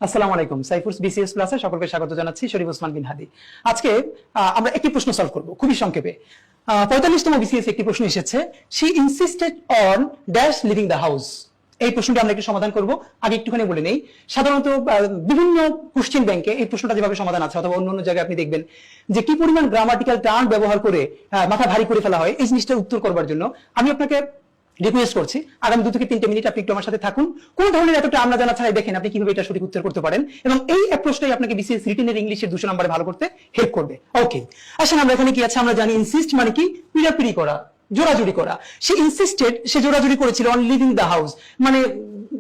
আসসালামু আলাইকুম। সাইফুরস বিসিএস ক্লাসে সকলকে স্বাগত জানাচ্ছি। শরীফ ওসমান বিন হাদি। আজকে আমরা একটি প্রশ্ন সলভ করব খুবই সংক্ষেপে। 45তম বিসিএস একটি প্রশ্ন এসেছে, she insisted on dash living the house. এই প্রশ্নটা আমরা একটু সমাধান করব। আগে একটুখানি বলে নেই, সাধারণত বিভিন্ন কোশ্চেন ব্যাংকে এই প্রশ্নটা যেভাবে সমাধান আছে অথবা অন্য জায়গায় আপনি দেখবেন যে কি পরিমাণ গ্রামাটিক্যাল টার্ম ব্যবহার করে মাথা ভারী করে ফেলা হয় এই জিনিসটার উত্তর করবার জন্য আমি আপনাকে রিকোয়েস্ট করছি আগামী 2 থেকে 3 মিনিট আপনি একটু আমার সাথে থাকুন। কোন ধরনের এতটা আমরা জানা ছাড়াই দেখেন আপনি কিভাবে এটা সঠিক উত্তর করতে পারেন, এবং এই অ্যাপ্রোচটাই আপনাকে বিসিএস রিটেনের ইংলিশের 200 নম্বরে ভালো করতে হেল্প করবে। ওকে, আসেন আমরা এখানে কি আছে আমরা জানি। ইনসিস্ট মানে কি? পিড়াপিড়ি করা, জোরাজুরি করা। সে ইনসিস্টেড, সে জোরাজুরি করেছিল অন লিভিং দ্য হাউস, মানে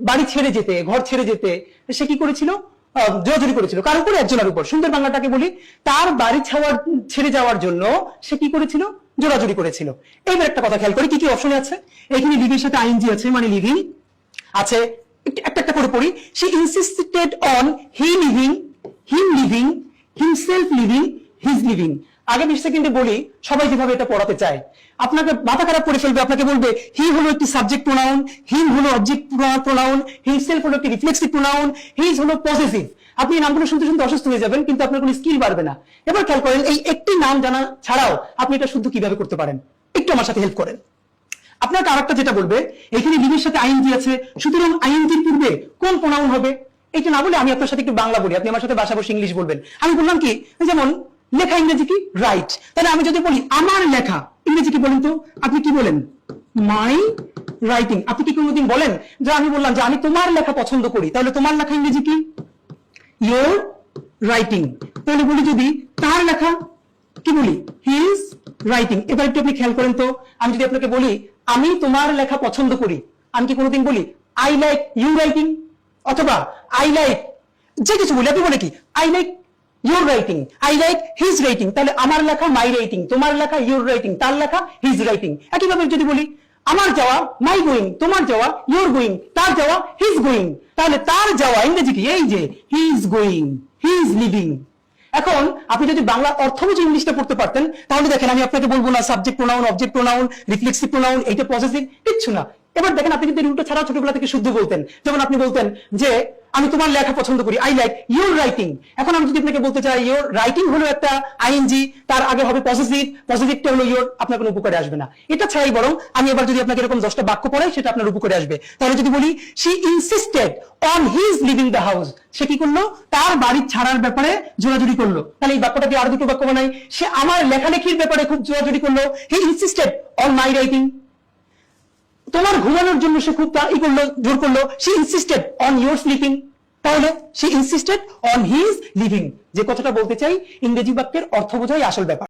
বাড়ি ছেড়ে যেতে, ঘর ছেড়ে যেতে। সে কি করেছিল? জোরাজুরি করেছিল কার উপর? একজনের উপর। সুন্দর বাংলাটাকে বলি, তার বাড়ি ছেড়ে যাওয়ার জন্য সে কি করেছিল? জোরাজুরি করেছিল। এইবার একটা কথা খেয়াল করি, কি কি অপশন আছে। এখানে লিভিং সাথে আইএনজি আছে, মানে লিভিং আছে। একটা একটা করে পড়ি। সে insisted on he living, him living, himself living, his living. আগে 20 সেকেন্ডে বলি, সবাই যেভাবে এটা পড়াতে চায় আপনাকে মাথা খারাপ করে ফেলবে। আপনাকে বলবে হি হলো একটি সাবজেক্ট প্রোনাউন, হিম হলো অবজেক্ট প্রোনাউন, হিমসেলফ হলো একটি রিফ্লেক্সিভ প্রোনাউন, হিজ হলো পজেসিভ। আপনি এই নামগুলো শুনতে শুনতে অসুস্থ হয়ে যাবেন, কিন্তু আপনার কোনো স্কিল বাড়বে না। এবার খেয়াল করেন, এই একটি নাম জানা ছাড়াও আপনি এটা শুদ্ধ কিভাবে করতে পারেন, একটু আমার সাথে হেল্প করেন। আপনার আরেকটা যেটা বলবে, এখানে লিভিং সাথে আইএনজি আছে, সুতরাং আইএনজির পূর্বে কোন প্রোনাউন হবে? এটা না বলে আমি আপনার সাথে একটু বাংলা বলি, আপনি আমার সাথে বাসা বসে ইংলিশ বলবেন। আমি বললাম কি, যেমন লেখা ইংরেজি কি? রাইট। তাহলে আমি যদি বলি আমার লেখা, ইংরেজি কি বলেন তো? আপনি কি বলেন? মাই রাইটিং। আপনি কি কোনোদিন বলেন যে আমি বললাম যে আমি তোমার লেখা পছন্দ করি, তাহলে তোমার লেখা ইংরেজি কি? Your writing. তাহলে বলি যদি তার লেখা, কি বলি? His writing. এবার একটু আপনি খেয়াল করেন তো, আমি যদি আপনাকে বলি আমি তোমার লেখা পছন্দ করি, আমি কি কোনোদিন বলি আই লাইক ইউ রাইটিং? অথবা আই লাইক যে কিছু বলি, আপনি বলে কি I like your writing, I like his writing. তাহলে আমার লেখা মাই রাইটিং, তোমার লেখা ইউর রাইটিং, তার লেখা হিজ রাইটিং। একইভাবে যদি বলি আমার যাওয়া মাই গোয়িং, তোমার যাওয়া ইউর গোয়িং, তার যাওয়া হিজ গোয়িং, তাহলে তার যাওয়া ইংরেজি কি? এই যে he is going, he is living. এখন আপনি যদি বাংলা অর্থ বুঝে ইংলিশটা পড়তে পারতেন, তাহলে দেখেন আমি আপনাকে বলবো না subject pronoun, object pronoun, reflexive pronoun, এইটা পজেসিভ, কিচ্ছু না। এবার দেখেন আপনি কিন্তু উল্টো ছাড়া ছোটবেলা থেকে শুদ্ধ বলতেন। যেমন আপনি বলতেন যে আমি তোমার লেখা পছন্দ করি, আই লাইক ইউর রাইটিং। এখন আমি যদি আপনাকে বলতে চাই ইউর রাইটিং হলো একটা আইএনজি, তার আগে হবে পজেসিভ, পজেসিভটা হলো ইউর, আপনার কোনো উপকারে আসবে না। এটা ছাড়াই বরং আমি এবার যদি আপনাকে এরকম 10টা বাক্য পড়াই, সেটা আপনার উপকারে আসবে। তাহলে যদি বলি she insisted on his living the house, সে কি করলো? তার বাড়ি ছাড়ার ব্যাপারে জোরাজুরি করলো। তাহলে এই বাক্যটাকে আরো দুটো বাক্য বানাই। সে আমার লেখালেখির ব্যাপারে খুব জোরাজুরি করলো, he insisted on my writing. তোমার ঘুমানোর জন্য সে খুব জোর করলো, she insisted on your sleeping. তাহলে she insisted on his living. যে কথাটা বলতে চাই, ইংরেজি বাক্যের অর্থ বোঝাই আসল ব্যাপার।